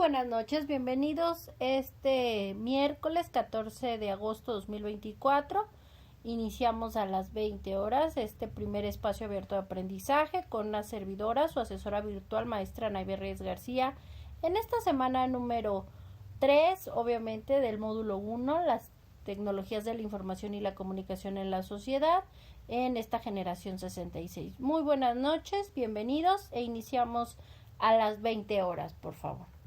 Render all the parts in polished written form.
buenas noches, bienvenidos este miércoles 14 de agosto 2024. Iniciamos a las 20 horas este primer espacio abierto de aprendizaje con una servidora, su asesora virtual, maestra Naybe Reyes García. En esta semana número 3, obviamente, del módulo 1, las tecnologías de la información y la comunicación en la sociedad, en esta generación 66. Muy buenas noches, bienvenidos e iniciamos a las 20 horas, por favor.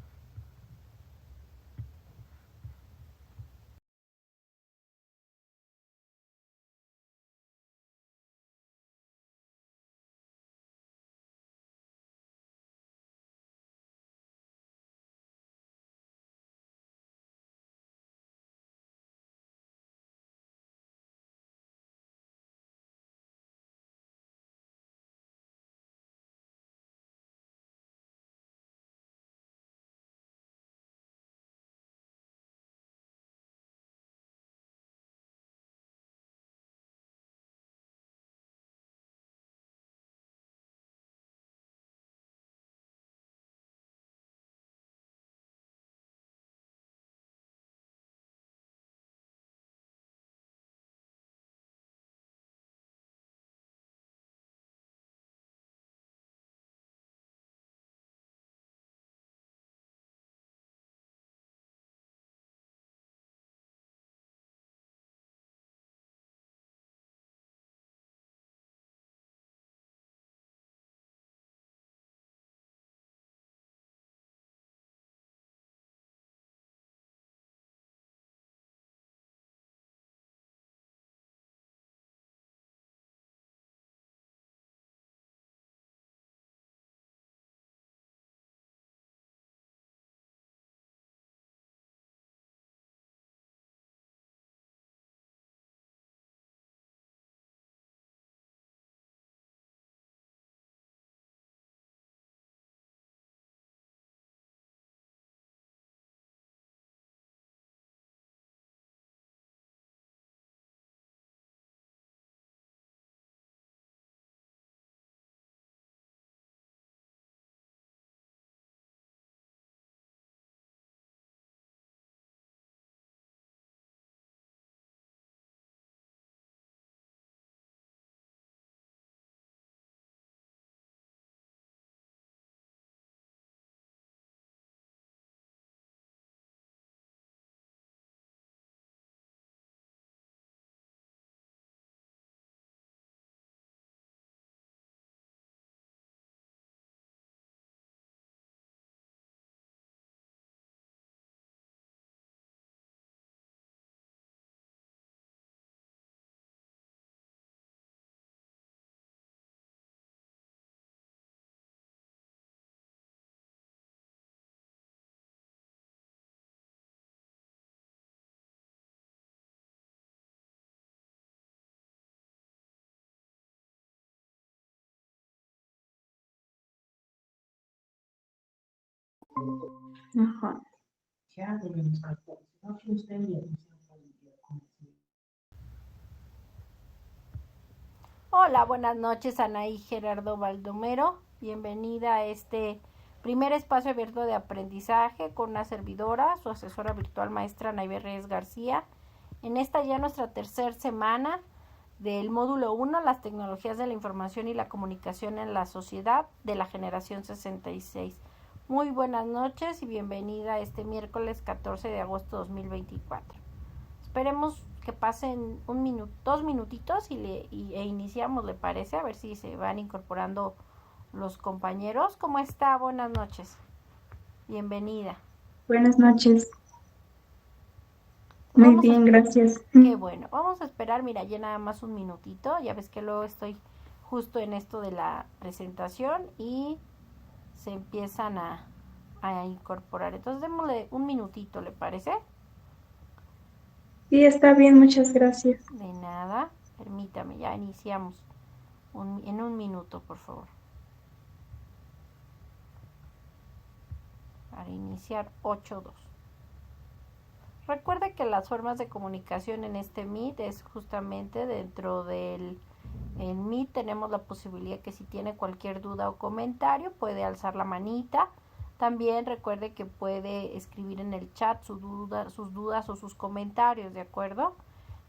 Ajá. Hola, buenas noches, Anaí Gerardo Baldomero. Bienvenida a este primer espacio abierto de aprendizaje con una servidora, su asesora virtual, maestra Naybe Reyes García. En esta ya nuestra tercera semana del módulo 1, las tecnologías de la información y la comunicación en la sociedad de la generación 66. Muy buenas noches y bienvenida a este miércoles 14 de agosto 2024. Esperemos que pasen dos minutitos e iniciamos, ¿le parece? A ver si se van incorporando los compañeros. ¿Cómo está? Buenas noches. Bienvenida. Buenas noches. Pues Muy bien, gracias. Qué bueno. Vamos a esperar, mira, ya nada más un minutito. Ya ves que luego estoy justo en esto de la presentación y se empiezan a incorporar. Entonces démosle un minutito, ¿le parece? Sí, está bien, muchas gracias. De nada. Permítame, ya iniciamos. En un minuto, por favor. Para iniciar 8.2. Recuerda que las formas de comunicación en este Meet es justamente dentro del Meet. Tenemos la posibilidad que si tiene cualquier duda o comentario puede alzar la manita. También recuerde que puede escribir en el chat sus dudas o sus comentarios, ¿de acuerdo?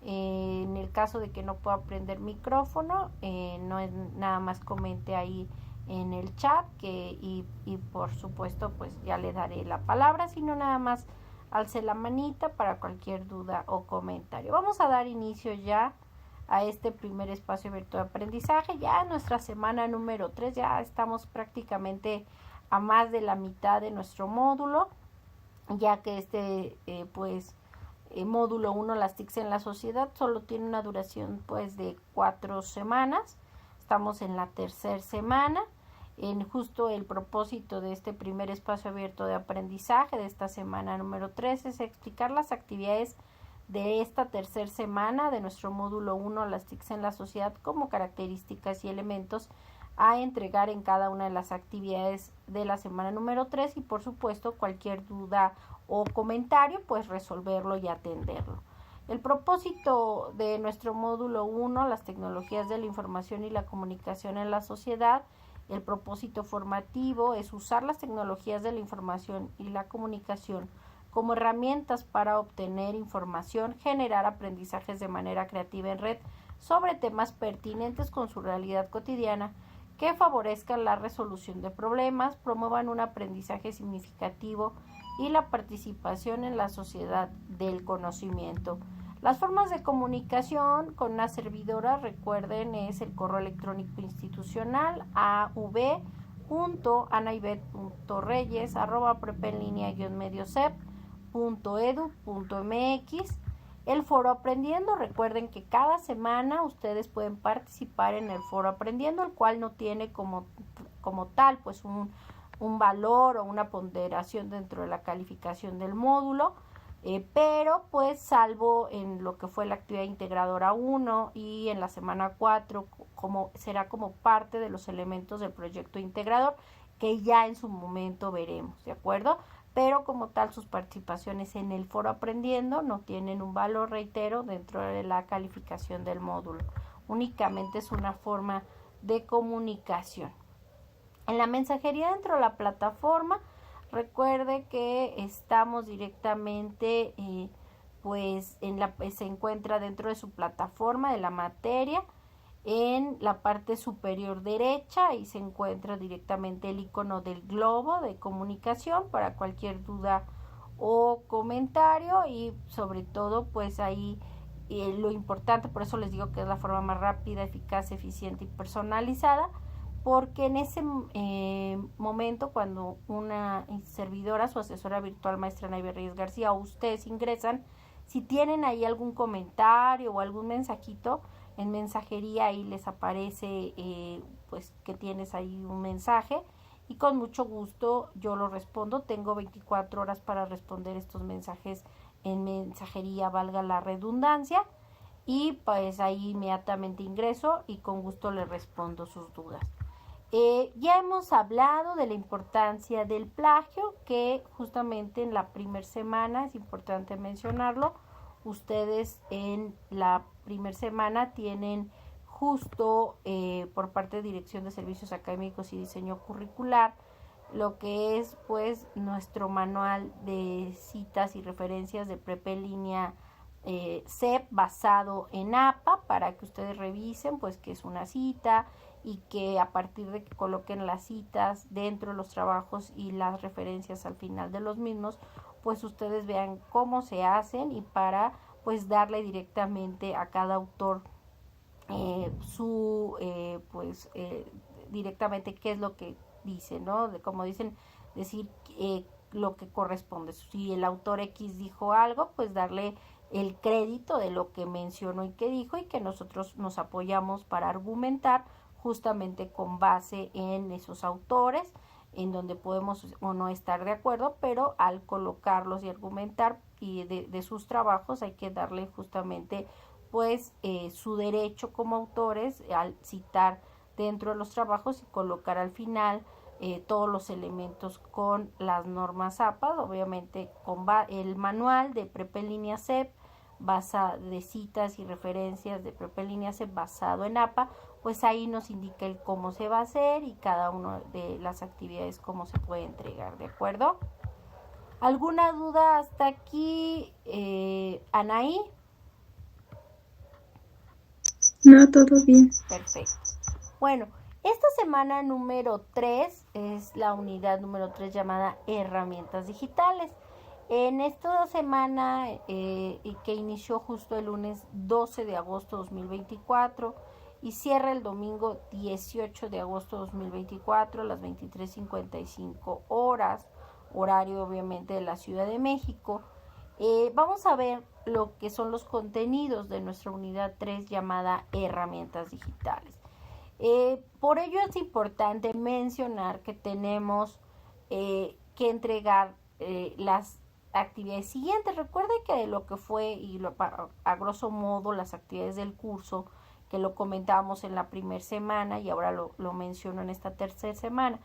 En el caso de que no pueda prender micrófono, no es nada más comente ahí en el chat y por supuesto pues ya le daré la palabra, sino nada más alce la manita para cualquier duda o comentario. Vamos a dar inicio ya a este primer espacio virtual de aprendizaje, ya en nuestra semana número 3, ya estamos prácticamente a más de la mitad de nuestro módulo, ya que módulo 1, las TICs en la sociedad, solo tiene una duración pues de 4 semanas. Estamos en la tercera semana. En justo el propósito de este primer espacio abierto de aprendizaje de esta semana número 3 es explicar las actividades de esta tercera semana de nuestro módulo 1, las TICs en la sociedad, como características y elementos a entregar en cada una de las actividades de la semana número 3 y por supuesto cualquier duda o comentario pues resolverlo y atenderlo. El propósito de nuestro módulo 1, las tecnologías de la información y la comunicación en la sociedad, el propósito formativo es usar las tecnologías de la información y la comunicación como herramientas para obtener información, generar aprendizajes de manera creativa en red sobre temas pertinentes con su realidad cotidiana, que favorezcan la resolución de problemas, promuevan un aprendizaje significativo y la participación en la sociedad del conocimiento. Las formas de comunicación con una servidora, recuerden, es el correo electrónico institucional av.anaibet.reyes@prepenlinea-mediocep.edu.mx. El foro aprendiendo, recuerden que cada semana ustedes pueden participar en el foro aprendiendo, el cual no tiene como tal pues un valor o una ponderación dentro de la calificación del módulo, pero pues salvo en lo que fue la actividad integradora 1 y en la semana 4 será como parte de los elementos del proyecto integrador que ya en su momento veremos, ¿de acuerdo? Pero como tal sus participaciones en el foro aprendiendo no tienen un valor, reitero, dentro de la calificación del módulo, únicamente es una forma de comunicación. En la mensajería dentro de la plataforma, recuerde que estamos directamente, se encuentra dentro de su plataforma de la materia, en la parte superior derecha, y se encuentra directamente el icono del globo de comunicación para cualquier duda o comentario, y sobre todo pues ahí lo importante, por eso les digo que es la forma más rápida, eficaz, eficiente y personalizada, porque en ese momento cuando una servidora, su asesora virtual maestra Naive Reyes García, o ustedes ingresan, si tienen ahí algún comentario o algún mensajito, en mensajería ahí les aparece pues que tienes ahí un mensaje y con mucho gusto yo lo respondo. Tengo 24 horas para responder estos mensajes en mensajería, valga la redundancia, y pues ahí inmediatamente ingreso y con gusto le respondo sus dudas. Ya hemos hablado de la importancia del plagio, que justamente en la primera semana es importante mencionarlo. Ustedes en la primera semana tienen justo por parte de Dirección de Servicios Académicos y Diseño Curricular lo que es pues nuestro manual de citas y referencias de prepa en línea CEP basado en APA, para que ustedes revisen pues qué es una cita, y que a partir de que coloquen las citas dentro de los trabajos y las referencias al final de los mismos, pues ustedes vean cómo se hacen, y para pues darle directamente a cada autor directamente qué es lo que dice, ¿no? Como dicen, decir lo que corresponde. Si el autor X dijo algo, pues darle el crédito de lo que mencionó y que dijo, y que nosotros nos apoyamos para argumentar justamente con base en esos autores, en donde podemos o no estar de acuerdo, pero al colocarlos y argumentar y de sus trabajos hay que darle justamente pues su derecho como autores al citar dentro de los trabajos y colocar al final todos los elementos con las normas APA, obviamente con el manual de prepa en línea CEP de citas y referencias de propia línea basado en APA, pues ahí nos indica el cómo se va a hacer y cada una de las actividades cómo se puede entregar, ¿de acuerdo? ¿Alguna duda hasta aquí, Anaí? No, todo bien. Perfecto. Bueno, esta semana número 3 es la unidad número 3 llamada herramientas digitales. En esta semana que inició justo el lunes 12 de agosto de 2024 y cierra el domingo 18 de agosto de 2024 a las 23:55 horas, horario obviamente de la Ciudad de México. Vamos a ver lo que son los contenidos de nuestra unidad 3 llamada herramientas digitales. Por ello es importante mencionar que tenemos que entregar las actividades siguientes. Recuerden que de lo que fue a grosso modo las actividades del curso que lo comentábamos en la primera semana y ahora lo menciono en esta tercera semana.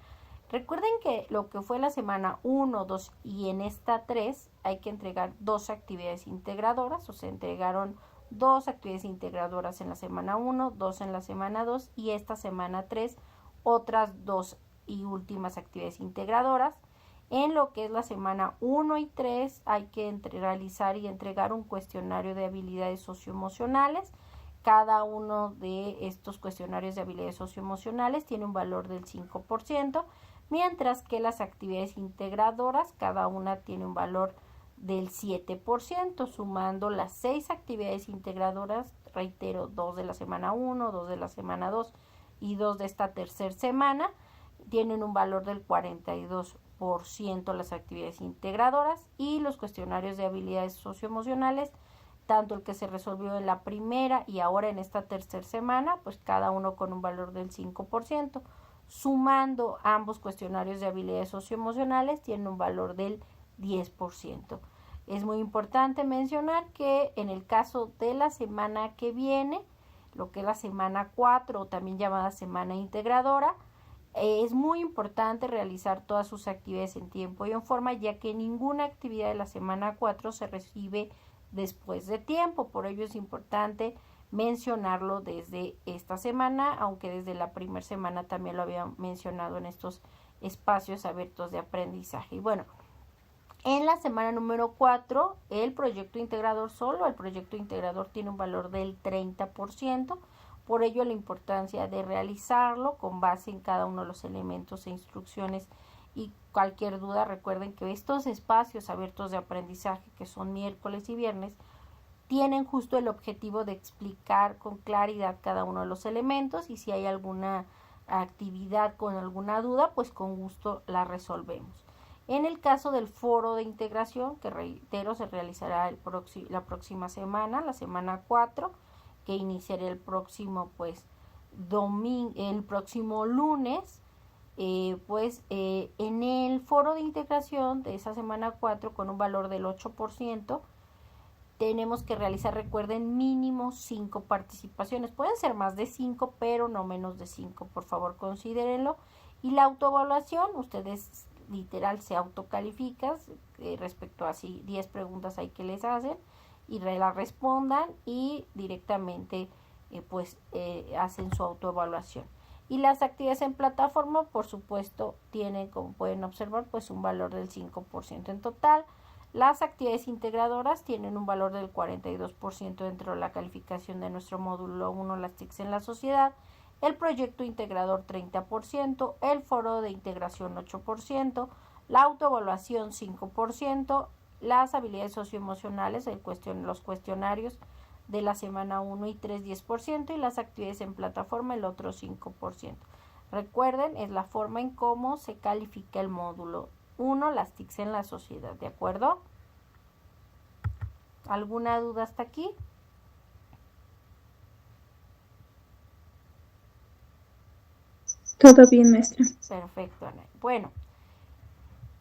Recuerden que lo que fue la semana 1, 2 y en esta 3 hay que entregar 2 actividades integradoras, o se entregaron 2 actividades integradoras en la semana 1, 2 en la semana 2 y esta semana 3 otras 2 y últimas actividades integradoras. En lo que es la semana 1 y 3 hay que realizar y entregar un cuestionario de habilidades socioemocionales. Cada uno de estos cuestionarios de habilidades socioemocionales tiene un valor del 5%, mientras que las actividades integradoras, cada una tiene un valor del 7%, sumando las 6 actividades integradoras, reitero, 2 de la semana 1, 2 de la semana 2 y 2 de esta tercera semana, tienen un valor del 42% las actividades integradoras y los cuestionarios de habilidades socioemocionales, tanto el que se resolvió en la primera y ahora en esta tercera semana, pues cada uno con un valor del 5%. Sumando ambos cuestionarios de habilidades socioemocionales tienen un valor del 10%. Es muy importante mencionar que en el caso de la semana que viene, lo que es la semana 4 o también llamada semana integradora, es muy importante realizar todas sus actividades en tiempo y en forma, ya que ninguna actividad de la semana 4 se recibe después de tiempo. Por ello es importante mencionarlo desde esta semana, aunque desde la primera semana también lo había mencionado en estos espacios abiertos de aprendizaje. Y bueno, en la semana número 4, el proyecto integrador tiene un valor del 30%, por ello la importancia de realizarlo con base en cada uno de los elementos e instrucciones. Y cualquier duda, recuerden que estos espacios abiertos de aprendizaje, que son miércoles y viernes, tienen justo el objetivo de explicar con claridad cada uno de los elementos, y si hay alguna actividad con alguna duda, pues con gusto la resolvemos. En el caso del foro de integración, que reitero, se realizará la próxima semana, la semana 4, que iniciará el próximo el próximo lunes, en el foro de integración de esa semana 4 con un valor del 8%, tenemos que realizar, recuerden, mínimo 5 participaciones. Pueden ser más de 5, pero no menos de 5, por favor considérenlo. Y la autoevaluación, ustedes literal se autocalifican respecto a si 10 preguntas hay que les hacen y las respondan y directamente hacen su autoevaluación. Y las actividades en plataforma, por supuesto, tienen, como pueden observar, pues un valor del 5%. En total, las actividades integradoras tienen un valor del 42% dentro de la calificación de nuestro módulo 1, las TICs en la sociedad, el proyecto integrador 30%, el foro de integración 8%, la autoevaluación 5%, las habilidades socioemocionales, los cuestionarios de la semana 1 y 3, 10%, y las actividades en plataforma, el otro 5%. Recuerden, es la forma en cómo se califica el módulo 1, las TICs en la sociedad, ¿de acuerdo? ¿Alguna duda hasta aquí? Todo bien, maestra. Perfecto, Ana. Bueno,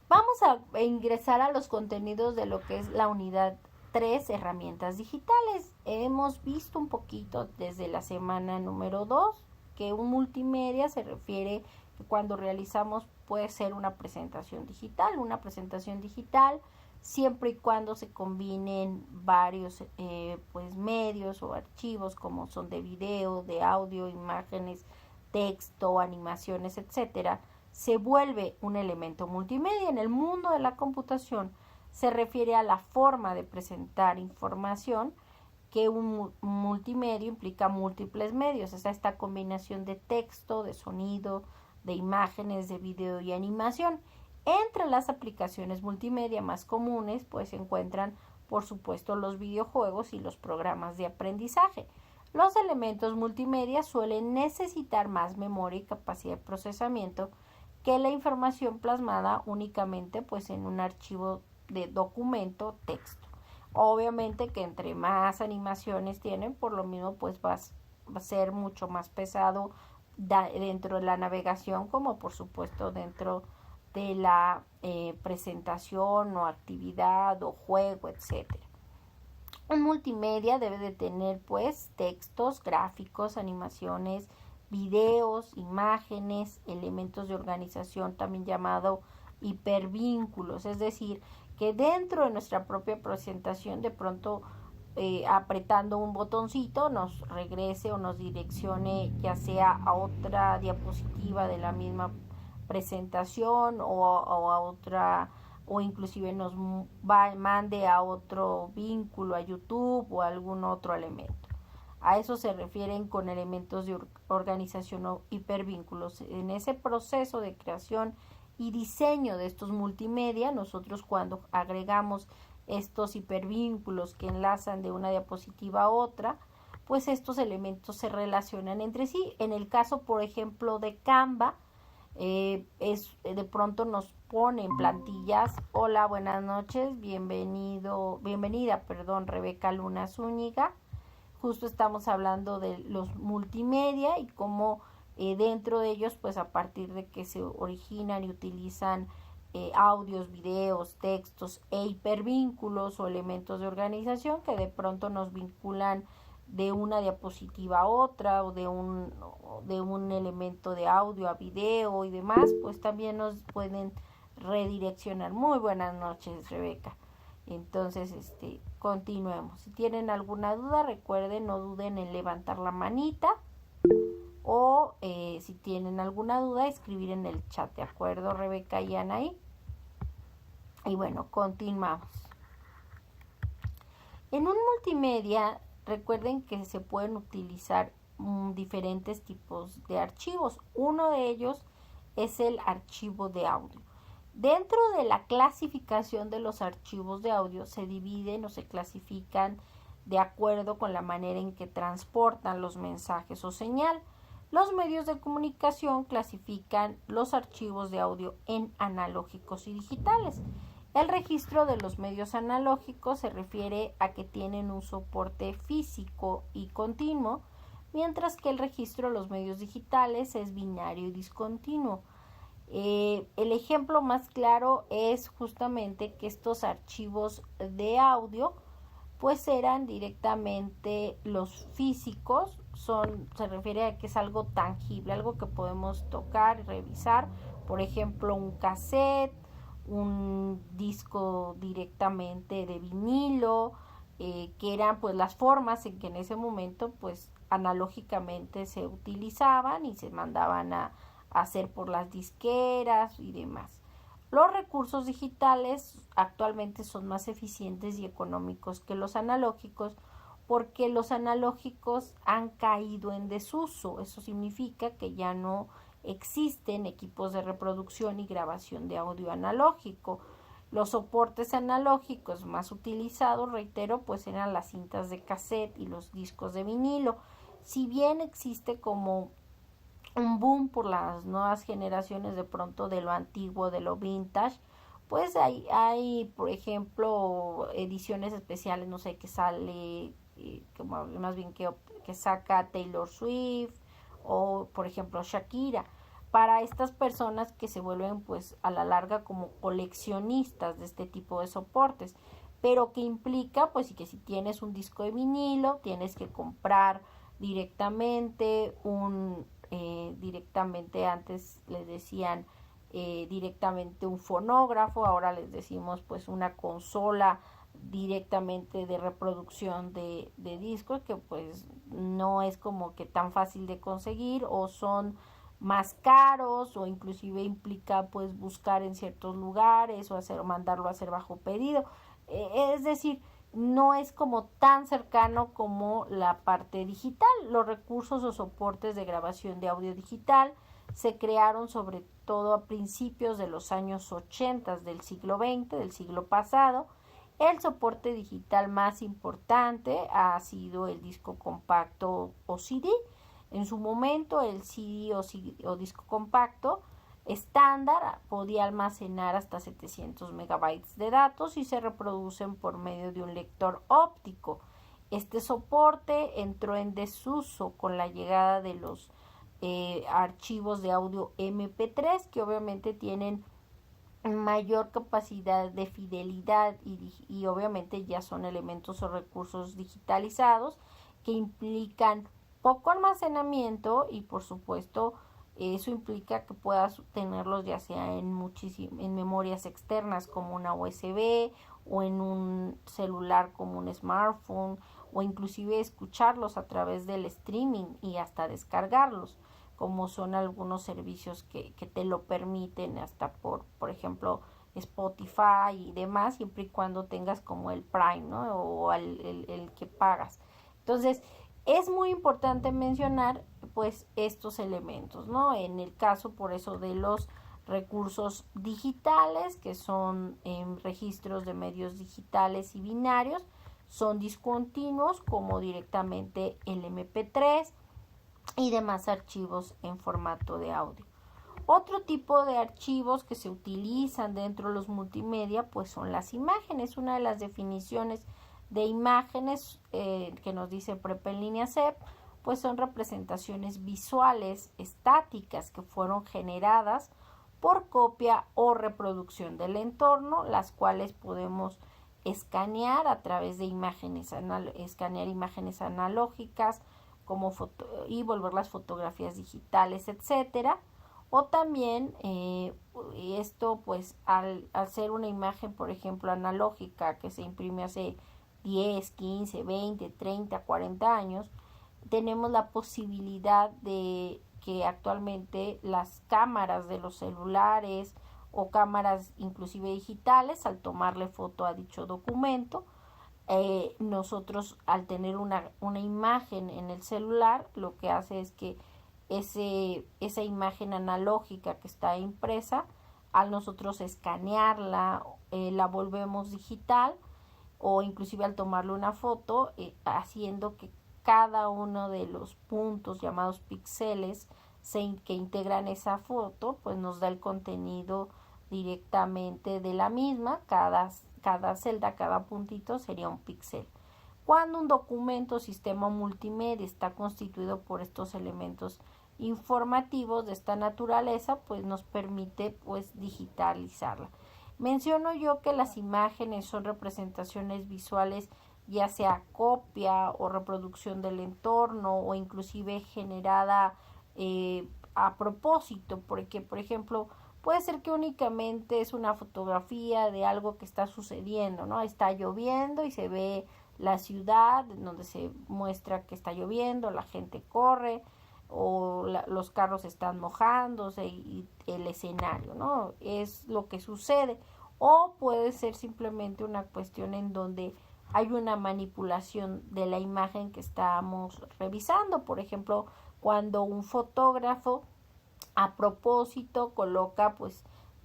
vamos a ingresar a los contenidos de lo que es la unidad 3, herramientas digitales. Hemos visto un poquito desde la semana número 2 que un multimedia se refiere que cuando realizamos puede ser una presentación digital. Una presentación digital siempre y cuando se combinen varios pues medios o archivos como son de video, de audio, imágenes, texto, animaciones, etcétera, se vuelve un elemento multimedia. En el mundo de la computación se refiere a la forma de presentar información, que un multimedio implica múltiples medios, es esta combinación de texto, de sonido, de imágenes, de video y animación. Entre las aplicaciones multimedia más comunes pues se encuentran por supuesto los videojuegos y los programas de aprendizaje. Los elementos multimedia suelen necesitar más memoria y capacidad de procesamiento que la información plasmada únicamente pues en un archivo de documento texto. Obviamente que entre más animaciones tienen, por lo mismo pues va a ser mucho más pesado dentro de la navegación, como por supuesto dentro de la presentación o actividad o juego, etcétera. Un multimedia debe de tener pues textos, gráficos, animaciones, videos, imágenes, elementos de organización, también llamado hipervínculos, es decir, que dentro de nuestra propia presentación de pronto apretando un botoncito nos regrese o nos direccione ya sea a otra diapositiva de la misma presentación o a otra, o inclusive nos mande a otro vínculo, a YouTube o a algún otro elemento. A eso se refieren con elementos de organización o hipervínculos. En ese proceso de creación y diseño de estos multimedia, nosotros cuando agregamos estos hipervínculos que enlazan de una diapositiva a otra, pues estos elementos se relacionan entre sí. En el caso, por ejemplo, de Canva, de pronto nos pone en plantillas: hola, buenas noches, bienvenida, Rebeca Luna Zúñiga. Justo estamos hablando de los multimedia y cómo dentro de ellos, pues a partir de que se originan y utilizan audios, videos, textos e hipervínculos o elementos de organización que de pronto nos vinculan de una diapositiva a otra o de un elemento de audio a video y demás, pues también nos pueden redireccionar. Muy buenas noches, Rebeca. Entonces, continuemos. Si tienen alguna duda, recuerden, no duden en levantar la manita o si tienen alguna duda, escribir en el chat, ¿de acuerdo, Rebeca y Anaí? Y bueno, continuamos. En un multimedia, recuerden que se pueden utilizar diferentes tipos de archivos. Uno de ellos es el archivo de audio. Dentro de la clasificación de los archivos de audio se dividen o se clasifican de acuerdo con la manera en que transportan los mensajes o señal. Los medios de comunicación clasifican los archivos de audio en analógicos y digitales. El registro de los medios analógicos se refiere a que tienen un soporte físico y continuo, mientras que el registro de los medios digitales es binario y discontinuo. El ejemplo más claro es justamente que estos archivos de audio pues eran directamente los físicos, se refiere a que es algo tangible, algo que podemos tocar y revisar, por ejemplo un cassette, un disco directamente de vinilo, que eran pues las formas en que en ese momento pues analógicamente se utilizaban y se mandaban a hacer por las disqueras y demás. Los recursos digitales actualmente son más eficientes y económicos que los analógicos porque los analógicos han caído en desuso. Eso significa que ya no existen equipos de reproducción y grabación de audio analógico. Los soportes analógicos más utilizados, reitero, pues eran las cintas de cassette y los discos de vinilo. Si bien existe como un boom por las nuevas generaciones de pronto de lo antiguo, de lo vintage, pues hay por ejemplo ediciones especiales, no sé, que sale como más bien que saca Taylor Swift o por ejemplo Shakira, para estas personas que se vuelven pues a la larga como coleccionistas de este tipo de soportes, pero que implica pues que si tienes un disco de vinilo tienes que comprar directamente directamente antes les decían directamente un fonógrafo, ahora les decimos pues una consola directamente de reproducción de discos, que pues no es como que tan fácil de conseguir, o son más caros, o inclusive implica pues buscar en ciertos lugares o mandarlo a hacer bajo pedido. Es decir, no es como tan cercano como la parte digital. Los recursos o soportes de grabación de audio digital se crearon sobre todo a principios de los años 80 del siglo XX, del siglo pasado. El soporte digital más importante ha sido el disco compacto o CD. En su momento, el CD o disco compacto estándar podía almacenar hasta 700 megabytes de datos y se reproducen por medio de un lector óptico. Este soporte entró en desuso con la llegada de los archivos de audio MP3, que obviamente tienen mayor capacidad de fidelidad y obviamente ya son elementos o recursos digitalizados que implican poco almacenamiento y por supuesto eso implica que puedas tenerlos ya sea en memorias externas como una USB o en un celular como un smartphone, o inclusive escucharlos a través del streaming y hasta descargarlos, como son algunos servicios que te lo permiten, hasta por ejemplo Spotify y demás, siempre y cuando tengas como el Prime, ¿no? O el que pagas. Entonces es muy importante mencionar pues estos elementos, ¿no? En el caso por eso de los recursos digitales, que son registros de medios digitales y binarios, son discontinuos como directamente el MP3 y demás archivos en formato de audio. Otro tipo de archivos que se utilizan dentro de los multimedia pues son las imágenes. Una de las definiciones de imágenes que nos dice Prepa en línea CEP pues son representaciones visuales estáticas que fueron generadas por copia o reproducción del entorno, las cuales podemos escanear a través de escanear imágenes analógicas como y volver las fotografías digitales, etcétera. O también esto pues al ser una imagen por ejemplo analógica que se imprime hace 10, 15, 20, 30, 40 años, tenemos la posibilidad de que actualmente las cámaras de los celulares o cámaras inclusive digitales, al tomarle foto a dicho documento, nosotros al tener una imagen en el celular, lo que hace es que esa imagen analógica que está impresa, al nosotros escanearla, la volvemos digital, o inclusive al tomarle una foto, haciendo que cada uno de los puntos llamados píxeles que integran esa foto, pues nos da el contenido directamente de la misma. Cada celda, cada puntito sería un píxel. Cuando un documento o sistema multimedia está constituido por estos elementos informativos de esta naturaleza, pues nos permite pues digitalizarla. Menciono yo que las imágenes son representaciones visuales, ya sea copia o reproducción del entorno, o inclusive generada a propósito, porque por ejemplo puede ser que únicamente es una fotografía de algo que está sucediendo, ¿no? Está lloviendo y se ve la ciudad donde se muestra que está lloviendo, la gente corre o los carros están mojándose y el escenario, ¿no? Es lo que sucede. O puede ser simplemente una cuestión en donde hay una manipulación de la imagen que estamos revisando. Por ejemplo, cuando un fotógrafo a propósito coloca pues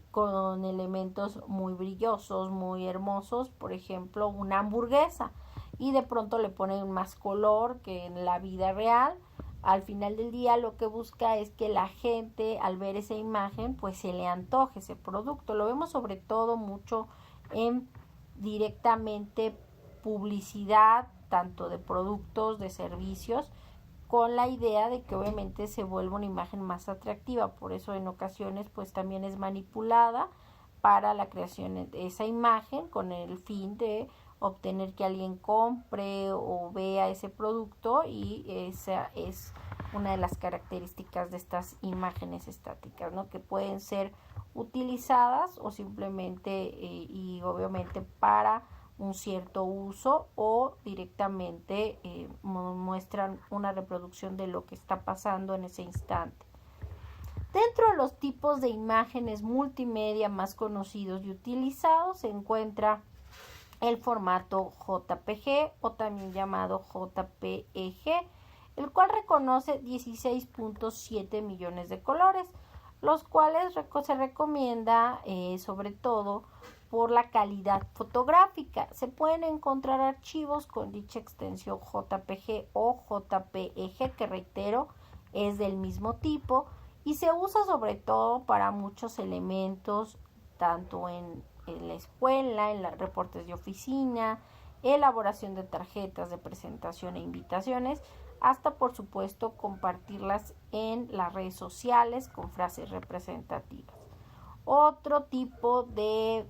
con elementos muy brillosos, muy hermosos, por ejemplo una hamburguesa, y de pronto le ponen más color que en la vida real. Al final del día lo que busca es que la gente al ver esa imagen pues se le antoje ese producto. Lo vemos sobre todo mucho en directamente publicidad, tanto de productos, de servicios, con la idea de que obviamente se vuelva una imagen más atractiva. Por eso en ocasiones pues también es manipulada para la creación de esa imagen con el fin de obtener que alguien compre o vea ese producto, y esa es una de las características de estas imágenes estáticas, ¿no? Que pueden ser utilizadas o simplemente y obviamente para un cierto uso o directamente muestran una reproducción de lo que está pasando en ese instante. Dentro de los tipos de imágenes multimedia más conocidos y utilizados se encuentra el formato JPG o también llamado JPEG, el cual reconoce 16.7 millones de colores, los cuales se recomienda sobre todo por la calidad fotográfica. Se pueden encontrar archivos con dicha extensión JPG o JPEG, que reitero es del mismo tipo, y se usa sobre todo para muchos elementos, tanto en la escuela, en los reportes de oficina, elaboración de tarjetas de presentación e invitaciones, hasta por supuesto compartirlas en las redes sociales con frases representativas. Otro tipo de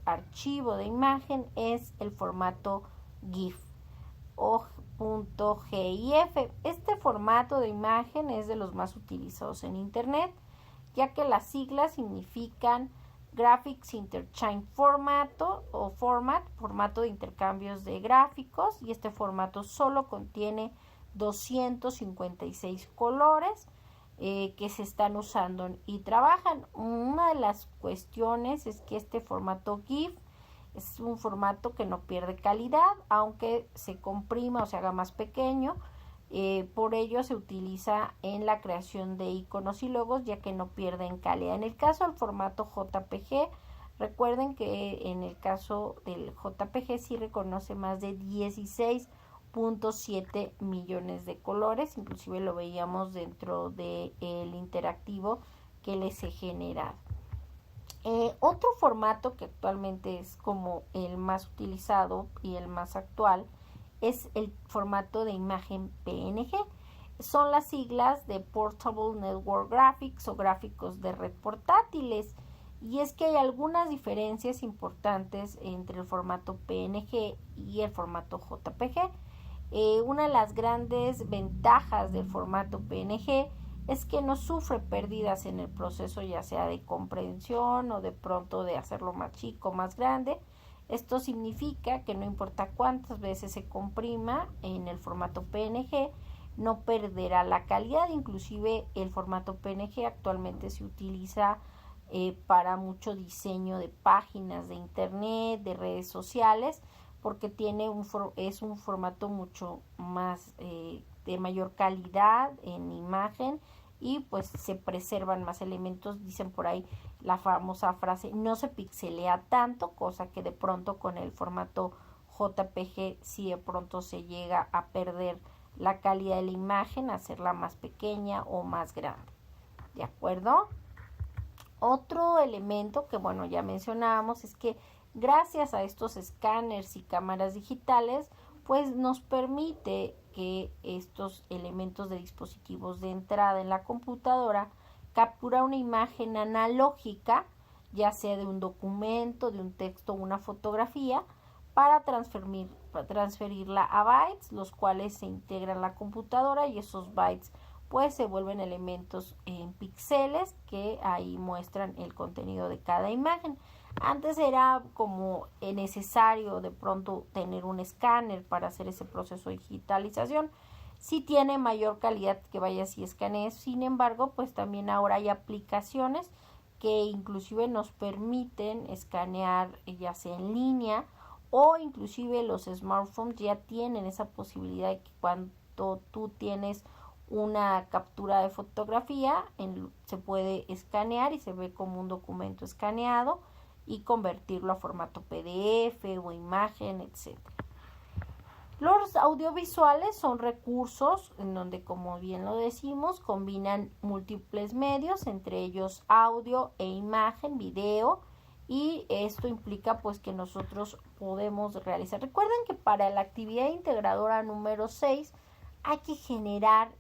archivo de imagen es el formato GIF o .gif. Este formato de imagen es de los más utilizados en internet, ya que las siglas significan Graphics Interchange formato de intercambios de gráficos, y este formato solo contiene 256 colores que se están usando y trabajan. Una de las cuestiones es que este formato GIF es un formato que no pierde calidad, aunque se comprima o se haga más pequeño. Por ello se utiliza en la creación de iconos y logos, ya que no pierden calidad. En el caso del formato JPG, recuerden que en el caso del JPG sí reconoce más de 16.7 millones de colores, inclusive lo veíamos dentro del interactivo que les he generado. Otro formato que actualmente es como el más utilizado y el más actual es el formato de imagen PNG. Son las siglas de Portable Network Graphics o gráficos de red portátiles. Y es que hay algunas diferencias importantes entre el formato PNG y el formato JPG. Una de las grandes ventajas del formato PNG es que no sufre pérdidas en el proceso, ya sea de comprensión o de pronto de hacerlo más chico, más grande. Esto significa que no importa cuántas veces se comprima en el formato PNG, no perderá la calidad. Inclusive el formato PNG actualmente se utiliza para mucho diseño de páginas de internet, de redes sociales, porque es un formato mucho más de mayor calidad en imagen, y pues se preservan más elementos. Dicen por ahí la famosa frase, no se pixelea tanto, cosa que de pronto con el formato JPG sí de pronto se llega a perder la calidad de la imagen, hacerla más pequeña o más grande. ¿De acuerdo? Otro elemento que bueno ya mencionábamos es que gracias a estos escáneres y cámaras digitales pues nos permite que estos elementos de dispositivos de entrada en la computadora captura una imagen analógica, ya sea de un documento, de un texto o una fotografía, para transferirla a bytes, los cuales se integran en la computadora, y esos bytes pues se vuelven elementos en píxeles que ahí muestran el contenido de cada imagen. Antes era como necesario de pronto tener un escáner para hacer ese proceso de digitalización. Sí tiene mayor calidad que vayas y escanees, sin embargo, pues también ahora hay aplicaciones que inclusive nos permiten escanear ya sea en línea, o inclusive los smartphones ya tienen esa posibilidad de que cuando tú tienes una captura de fotografía se puede escanear y se ve como un documento escaneado y convertirlo a formato PDF o imagen, etc. Los audiovisuales son recursos en donde, como bien lo decimos, combinan múltiples medios, entre ellos audio e imagen, video, y esto implica pues que nosotros podemos realizar. Recuerden que para la actividad integradora número 6 hay que generar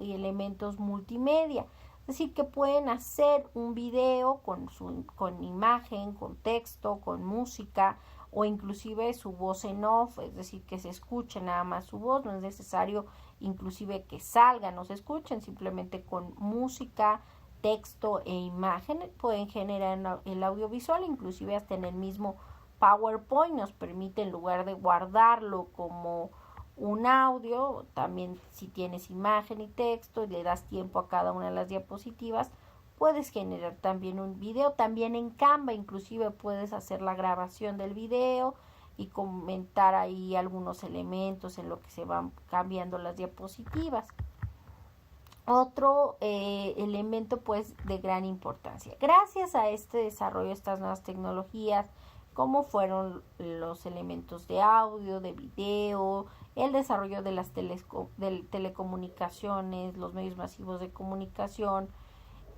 elementos multimedia. Es decir, que pueden hacer un video con imagen, con texto, con música, o inclusive su voz en off, es decir, que se escuche nada más su voz, no es necesario inclusive que salgan o se escuchen, simplemente con música, texto e imagen pueden generar el audiovisual, inclusive hasta en el mismo PowerPoint nos permite, en lugar de guardarlo como un audio, también si tienes imagen y texto y le das tiempo a cada una de las diapositivas, puedes generar también un video. También en Canva inclusive puedes hacer la grabación del video y comentar ahí algunos elementos en lo que se van cambiando las diapositivas. Otro elemento pues de gran importancia. Gracias a este desarrollo, estas nuevas tecnologías, como fueron los elementos de audio, de video, el desarrollo de las telecomunicaciones, los medios masivos de comunicación,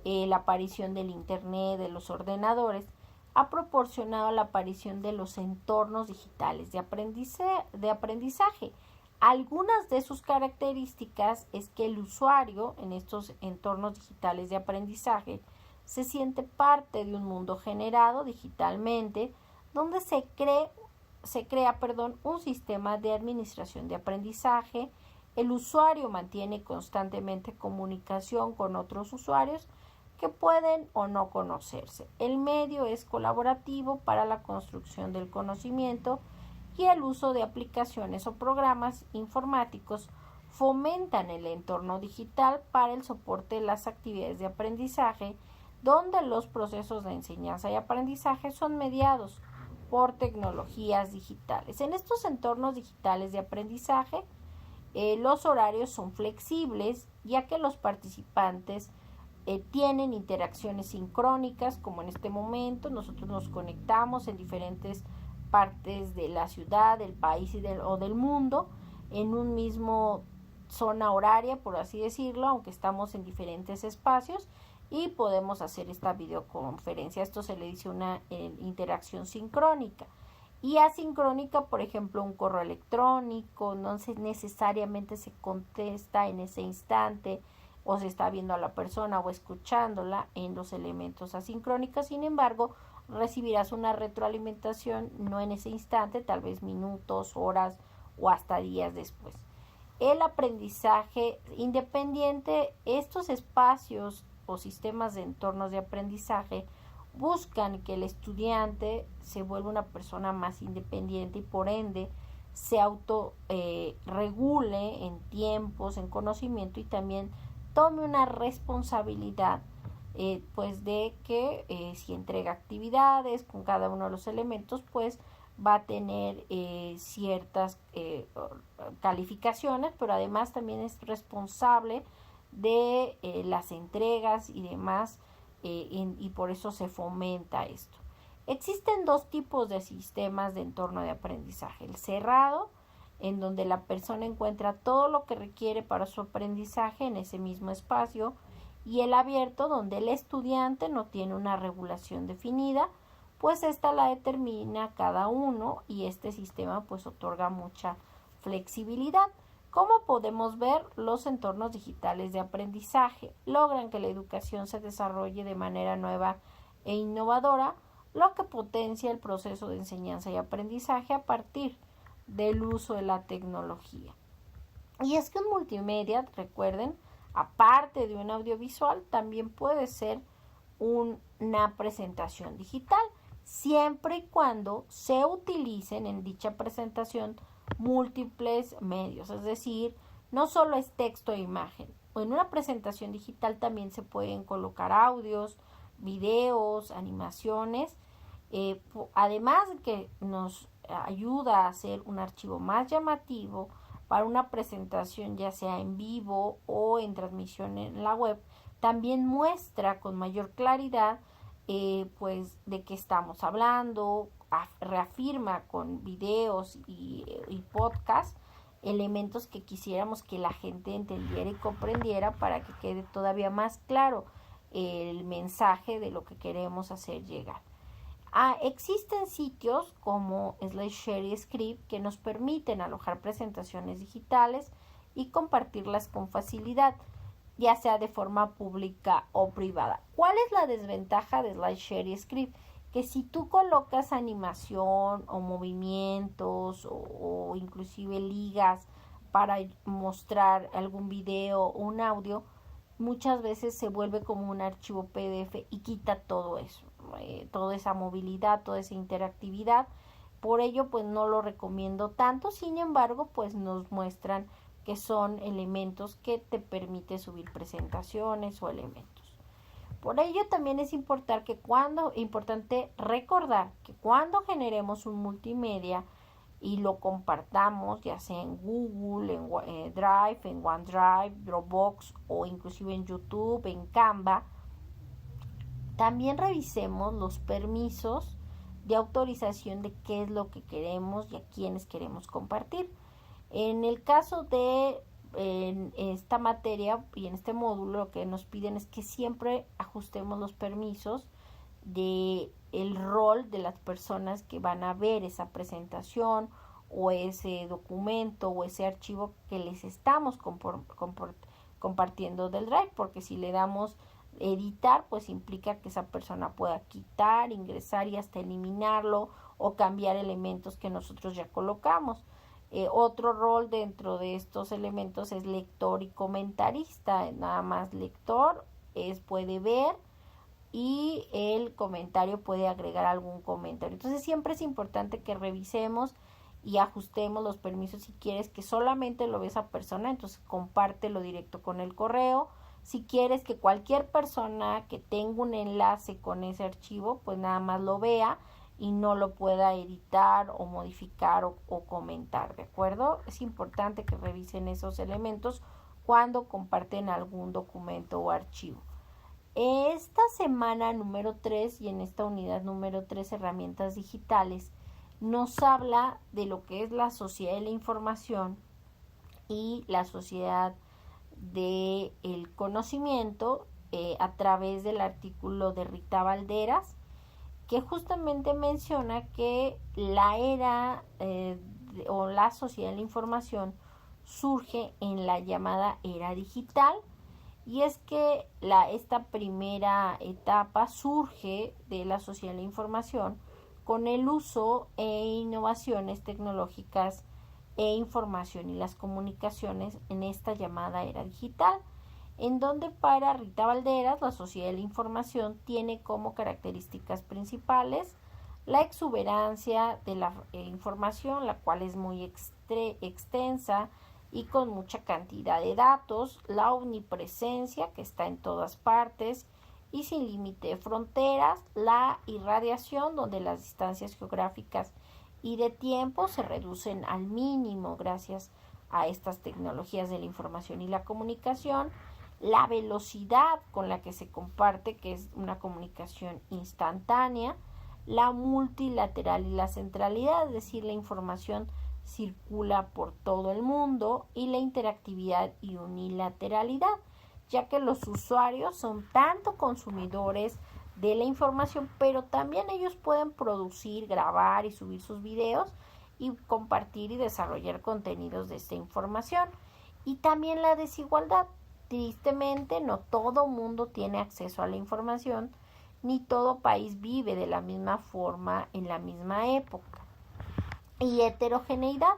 la aparición del internet, de los ordenadores, ha proporcionado la aparición de los entornos digitales de aprendizaje. Algunas de sus características es que el usuario en estos entornos digitales de aprendizaje se siente parte de un mundo generado digitalmente, donde se crea un sistema de administración de aprendizaje. El usuario mantiene constantemente comunicación con otros usuarios que pueden o no conocerse. El medio es colaborativo para la construcción del conocimiento y el uso de aplicaciones o programas informáticos fomentan el entorno digital para el soporte de las actividades de aprendizaje, donde los procesos de enseñanza y aprendizaje son mediados por tecnologías digitales. En estos entornos digitales de aprendizaje, los horarios son flexibles, ya que los participantes tienen interacciones sincrónicas, como en este momento nosotros nos conectamos en diferentes partes de la ciudad, del país o del mundo en un mismo zona horaria, por así decirlo, aunque estamos en diferentes espacios, y podemos hacer esta videoconferencia. Esto se le dice una interacción sincrónica. Y asincrónica, por ejemplo, un correo electrónico, no necesariamente se contesta en ese instante o se está viendo a la persona o escuchándola en los elementos asincrónicos. Sin embargo, recibirás una retroalimentación no en ese instante, tal vez minutos, horas o hasta días después. El aprendizaje independiente, estos espacios o sistemas de entornos de aprendizaje buscan que el estudiante se vuelva una persona más independiente y por ende se autorregule en tiempos, en conocimiento y también tome una responsabilidad pues de que si entrega actividades con cada uno de los elementos, pues va a tener ciertas calificaciones, pero además también es responsable de las entregas y demás, y por eso se fomenta esto. Existen dos tipos de sistemas de entorno de aprendizaje: el cerrado, en donde la persona encuentra todo lo que requiere para su aprendizaje en ese mismo espacio, y el abierto, donde el estudiante no tiene una regulación definida, pues esta la determina cada uno, y este sistema pues otorga mucha flexibilidad. Como podemos ver, los entornos digitales de aprendizaje logran que la educación se desarrolle de manera nueva e innovadora, lo que potencia el proceso de enseñanza y aprendizaje a partir del uso de la tecnología. Y es que un multimedia, recuerden, aparte de un audiovisual, también puede ser una presentación digital, siempre y cuando se utilicen en dicha presentación múltiples medios, es decir, no solo es texto e imagen. En una presentación digital también se pueden colocar audios, videos, animaciones, además de que nos ayuda a hacer un archivo más llamativo para una presentación, ya sea en vivo o en transmisión en la web. También muestra con mayor claridad pues de qué estamos hablando, reafirma con videos y podcast elementos que quisiéramos que la gente entendiera y comprendiera para que quede todavía más claro el mensaje de lo que queremos hacer llegar. Existen sitios como SlideShare y Script que nos permiten alojar presentaciones digitales y compartirlas con facilidad, ya sea de forma pública o privada. ¿Cuál es la desventaja de SlideShare y Script? que si tú colocas animación o movimientos o inclusive ligas para mostrar algún video o un audio, muchas veces se vuelve como un archivo PDF y quita todo eso, toda esa movilidad, toda esa interactividad. Por ello, pues no lo recomiendo tanto. Sin embargo, pues nos muestran que son elementos que te permite subir presentaciones o elementos. Por ello también es importante recordar que cuando generemos un multimedia y lo compartamos, ya sea en Google, en Drive, en OneDrive, Dropbox o inclusive en YouTube, en Canva, también revisemos los permisos de autorización de qué es lo que queremos y a quiénes queremos compartir. En el caso de en esta materia y en este módulo, lo que nos piden es que siempre ajustemos los permisos de el rol de las personas que van a ver esa presentación o ese documento o ese archivo que les estamos compartiendo del Drive, porque si le damos editar, pues implica que esa persona pueda quitar, ingresar y hasta eliminarlo o cambiar elementos que nosotros ya colocamos. Otro rol dentro de estos elementos es lector y comentarista. Nada más lector puede ver y el comentario puede agregar algún comentario. Entonces siempre es importante que revisemos y ajustemos los permisos. Si quieres que solamente lo vea esa persona, entonces compártelo directo con el correo. Si quieres que cualquier persona que tenga un enlace con ese archivo, pues nada más lo vea y no lo pueda editar o modificar o comentar, ¿de acuerdo? Es importante que revisen esos elementos cuando comparten algún documento o archivo. Esta semana número 3 y en esta unidad número 3, herramientas digitales, nos habla de lo que es la sociedad de la información y la sociedad del conocimiento a través del artículo de Rita Valderas, que justamente menciona que la era o la sociedad de la información surge en la llamada era digital, y es que esta primera etapa surge de la sociedad de la información con el uso e innovaciones tecnológicas e información y las comunicaciones en esta llamada era digital, en donde para Rita Valderas la sociedad de la información tiene como características principales la exuberancia de la información, la cual es muy extensa y con mucha cantidad de datos, la omnipresencia que está en todas partes y sin límite de fronteras, la irradiación donde las distancias geográficas y de tiempo se reducen al mínimo gracias a estas tecnologías de la información y la comunicación, la velocidad con la que se comparte, que es una comunicación instantánea, la multilateral y la centralidad, es decir, la información circula por todo el mundo, y la interactividad y unilateralidad, ya que los usuarios son tanto consumidores de la información, pero también ellos pueden producir, grabar y subir sus videos y compartir y desarrollar contenidos de esta información. Y también la desigualdad. Tristemente, no todo mundo tiene acceso a la información, ni todo país vive de la misma forma en la misma época. Y heterogeneidad.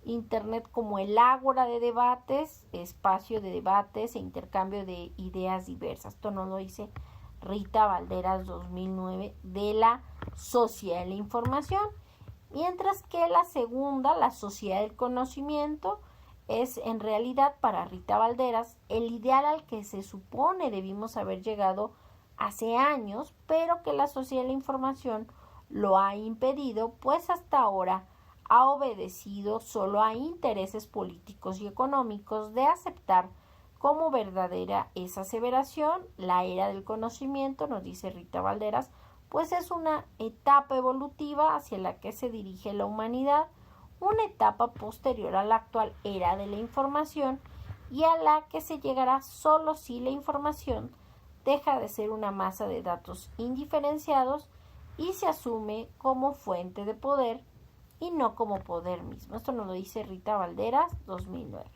Internet como el ágora de debates, espacio de debates e intercambio de ideas diversas. Esto nos lo dice Rita Valderas 2009 de la sociedad de la información. Mientras que la segunda, la sociedad del conocimiento, es en realidad para Rita Valderas el ideal al que se supone debimos haber llegado hace años, pero que la sociedad de la información lo ha impedido, pues hasta ahora ha obedecido solo a intereses políticos y económicos de aceptar como verdadera esa aseveración. La era del conocimiento, nos dice Rita Valderas, pues es una etapa evolutiva hacia la que se dirige la humanidad, una etapa posterior a la actual era de la información y a la que se llegará solo si la información deja de ser una masa de datos indiferenciados y se asume como fuente de poder y no como poder mismo. Esto nos lo dice Rita Valderas 2009.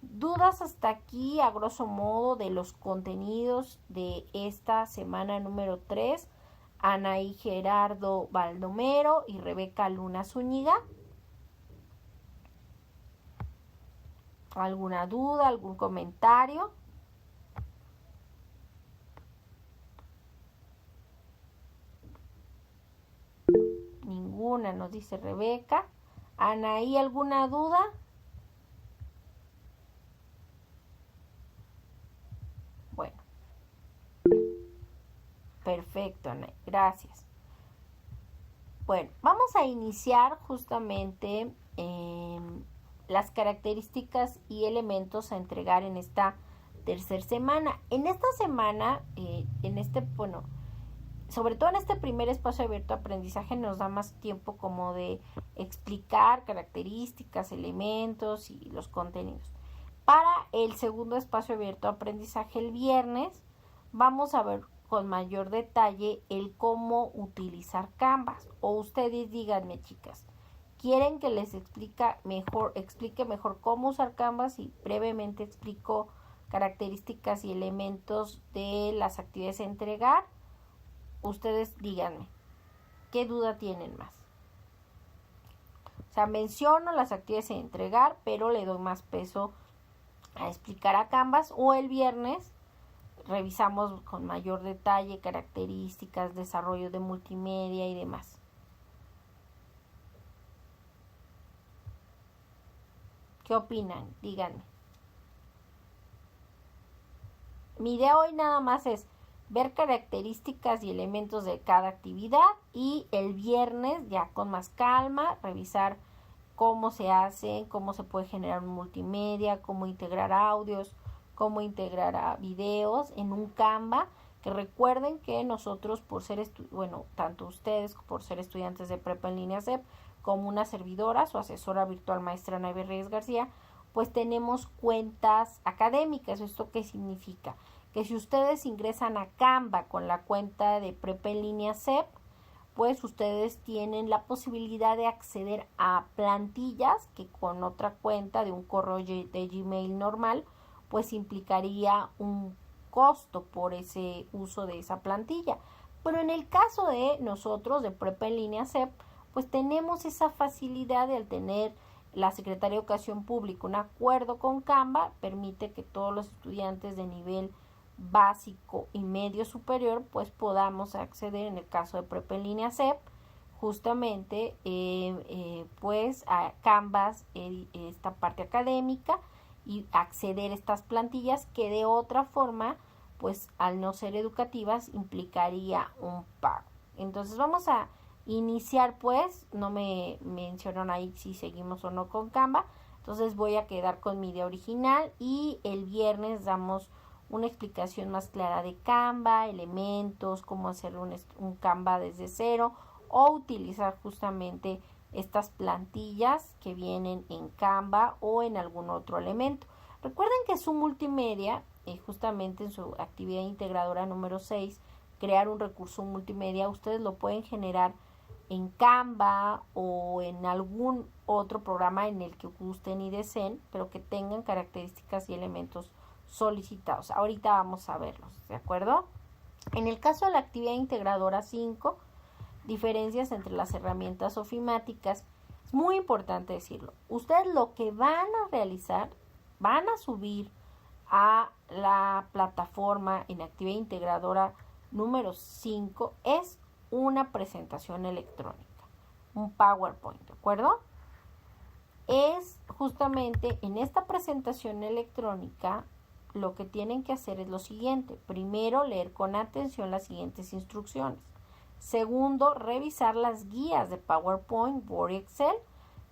¿Dudas hasta aquí, a grosso modo, de los contenidos de esta semana número 3 Anaí Gerardo Baldomero y Rebeca Luna Zúñiga. ¿Alguna duda, algún comentario? Ninguna, nos dice Rebeca. Anaí, ¿alguna duda? Bueno. Perfecto, Anaí. Gracias. Bueno, vamos a iniciar justamente las características y elementos a entregar en esta tercera semana. En esta semana, sobre todo en este primer espacio abierto de aprendizaje, nos da más tiempo como de explicar características, elementos y los contenidos. Para el segundo espacio abierto de aprendizaje el viernes, vamos a ver con mayor detalle el cómo utilizar Canvas. O ustedes díganme, chicas, ¿quieren que les explique mejor cómo usar Canvas y brevemente explico características y elementos de las actividades a entregar? Ustedes díganme, ¿qué duda tienen más? O sea, menciono las actividades a entregar, pero le doy más peso a explicar a Canvas. O el viernes revisamos con mayor detalle características, desarrollo de multimedia y demás. ¿Qué opinan? Díganme. Mi idea hoy nada más es ver características y elementos de cada actividad, y el viernes ya con más calma revisar cómo se hace, cómo se puede generar un multimedia, cómo integrar audios, cómo integrar videos en un Canva, que recuerden que nosotros por ser, tanto ustedes por ser estudiantes de Prepa en Línea CEP, como una servidora, su asesora virtual maestra Naybe Reyes García, pues tenemos cuentas académicas. ¿Esto qué significa? Que si ustedes ingresan a Canva con la cuenta de Prepa en Línea CEP, pues ustedes tienen la posibilidad de acceder a plantillas que con otra cuenta de un correo de Gmail normal, pues implicaría un costo por ese uso de esa plantilla. Pero en el caso de nosotros, de Prepa en Línea CEP, pues tenemos esa facilidad de, al tener la Secretaría de Educación Pública un acuerdo con Canva, permite que todos los estudiantes de nivel básico y medio superior pues podamos acceder, en el caso de Prepa en Línea CEP, justamente pues a Canvas, esta parte académica, y acceder a estas plantillas que de otra forma pues al no ser educativas implicaría un pago. Entonces vamos a iniciar, pues no me mencionaron ahí si seguimos o no con Canva, entonces voy a quedar con mi idea original y el viernes damos una explicación más clara de Canva, elementos, cómo hacer un Canva desde cero o utilizar justamente estas plantillas que vienen en Canva o en algún otro elemento. Recuerden que su multimedia, justamente en su actividad integradora número 6, crear un recurso multimedia, ustedes lo pueden generar en Canva o en algún otro programa en el que gusten y deseen, pero que tengan características y elementos solicitados. Ahorita vamos a verlos, ¿de acuerdo? En el caso de la actividad integradora 5, diferencias entre las herramientas ofimáticas, es muy importante decirlo. Ustedes lo que van a realizar, van a subir a la plataforma en actividad integradora número 5, es una presentación electrónica, un PowerPoint, ¿de acuerdo? Es justamente en esta presentación electrónica lo que tienen que hacer es lo siguiente. Primero, leer con atención las siguientes instrucciones. Segundo, revisar las guías de PowerPoint, Word y Excel,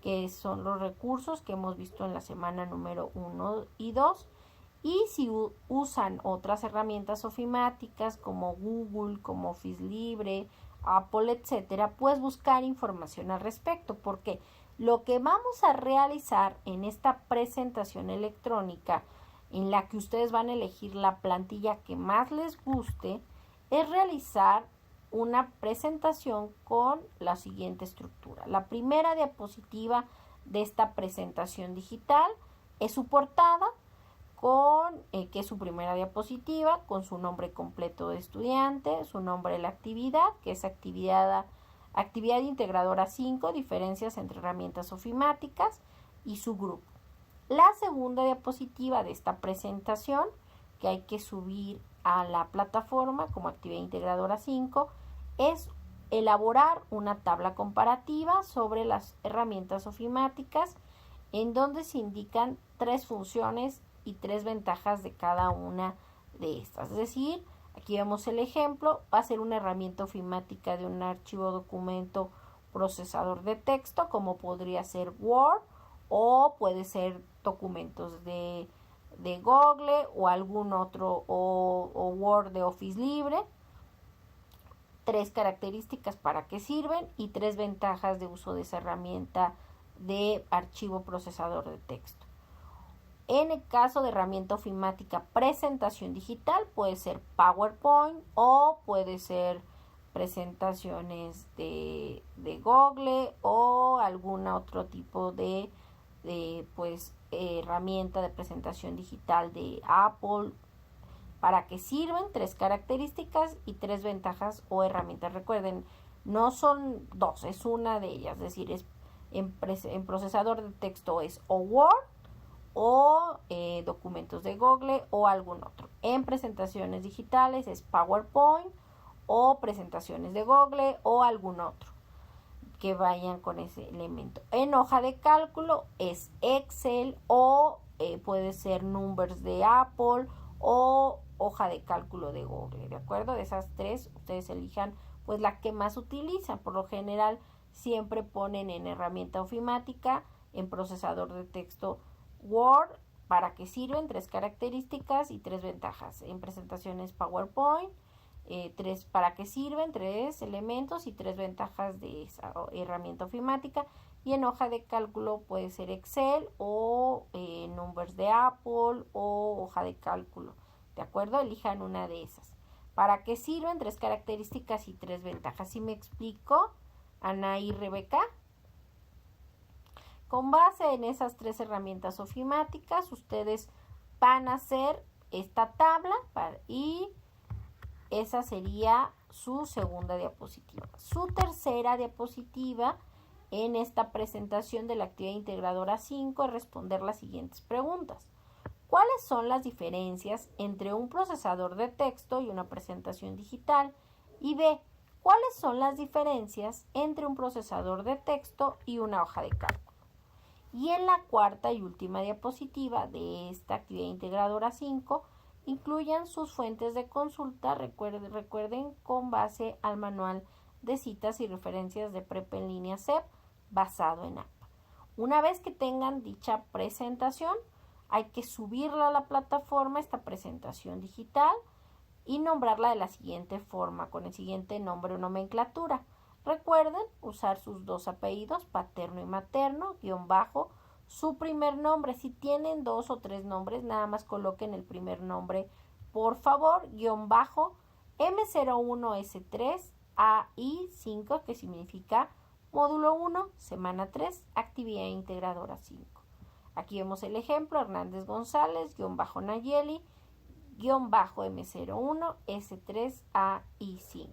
que son los recursos que hemos visto en la semana número 1 y 2. Y si usan otras herramientas ofimáticas como Google, como Office Libre, Apple, etcétera, pues buscar información al respecto, porque lo que vamos a realizar en esta presentación electrónica, en la que ustedes van a elegir la plantilla que más les guste, es realizar una presentación con la siguiente estructura. La primera diapositiva de esta presentación digital es su portada, con que es su primera diapositiva, con su nombre completo de estudiante, su nombre de la actividad, que es actividad integradora 5, diferencias entre herramientas ofimáticas, y su grupo. La segunda diapositiva de esta presentación, que hay que subir a la plataforma como actividad integradora 5, es elaborar una tabla comparativa sobre las herramientas ofimáticas en donde se indican 3 funciones y 3 ventajas de cada una de estas. Es decir, aquí vemos el ejemplo, va a ser una herramienta ofimática de un archivo documento procesador de texto, como podría ser Word, o puede ser documentos de Google o algún otro, o Word de Office Libre. 3 características para qué sirven y 3 ventajas de uso de esa herramienta de archivo procesador de texto. En el caso de herramienta ofimática presentación digital, puede ser PowerPoint o puede ser presentaciones de Google o algún otro tipo de herramienta de presentación digital de Apple. ¿Para qué sirven? 3 características y 3 ventajas o herramientas. Recuerden, no son 2, es una de ellas. Es decir, es en procesador de texto es o Word o documentos de Google o algún otro. En presentaciones digitales es PowerPoint o presentaciones de Google o algún otro que vayan con ese elemento. En hoja de cálculo es Excel o puede ser Numbers de Apple o hoja de cálculo de Google, ¿de acuerdo? De esas 3, ustedes elijan pues la que más utilizan. Por lo general siempre ponen en herramienta ofimática, en procesador de texto Word, para qué sirven, 3 características y 3 ventajas. En presentaciones PowerPoint, 3 para qué sirven, 3 elementos y 3 ventajas de esa herramienta ofimática. Y en hoja de cálculo puede ser Excel o Numbers de Apple o hoja de cálculo, ¿de acuerdo? Elijan una de esas. ¿Para qué sirven? 3 características y 3 ventajas. ¿Sí me explico, Ana y Rebeca? Con base en esas 3 herramientas ofimáticas, ustedes van a hacer esta tabla y esa sería su segunda diapositiva. Su tercera diapositiva en esta presentación de la actividad integradora 5 es responder las siguientes preguntas. ¿Cuáles son las diferencias entre un procesador de texto y una presentación digital? Y B, ¿cuáles son las diferencias entre un procesador de texto y una hoja de cálculo? Y en la cuarta y última diapositiva de esta actividad integradora 5, incluyan sus fuentes de consulta, recuerden con base al manual de citas y referencias de Prepa en línea CEP basado en APA. Una vez que tengan dicha presentación, hay que subirla a la plataforma, esta presentación digital, y nombrarla de la siguiente forma, con el siguiente nombre o nomenclatura. Recuerden usar sus 2 apellidos, paterno y materno, guión bajo, su primer nombre. Si tienen 2 o 3 nombres, nada más coloquen el primer nombre, por favor, guión bajo, M01S3AI5, que significa módulo 1, semana 3, actividad integradora 5. Aquí vemos el ejemplo, Hernández González, guión bajo Nayeli, guión bajo M01S3AI5.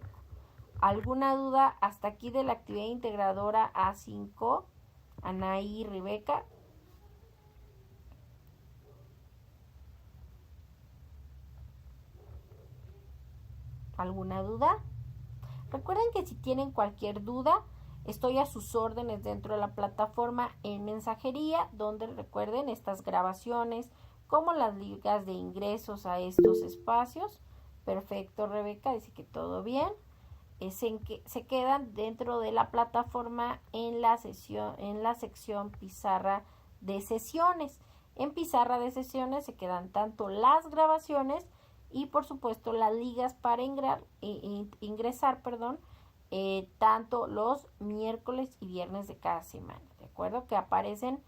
¿Alguna duda hasta aquí de la actividad integradora A5, Anaí y Rebeca? ¿Alguna duda? Recuerden que si tienen cualquier duda, estoy a sus órdenes dentro de la plataforma en mensajería, donde recuerden estas grabaciones, como las ligas de ingresos a estos espacios. Perfecto, Rebeca, dice que todo bien. Se quedan dentro de la plataforma en la sección pizarra de sesiones. En pizarra de sesiones se quedan tanto las grabaciones y por supuesto las ligas para ingresar, tanto los miércoles y viernes de cada semana, ¿de acuerdo? Que aparecen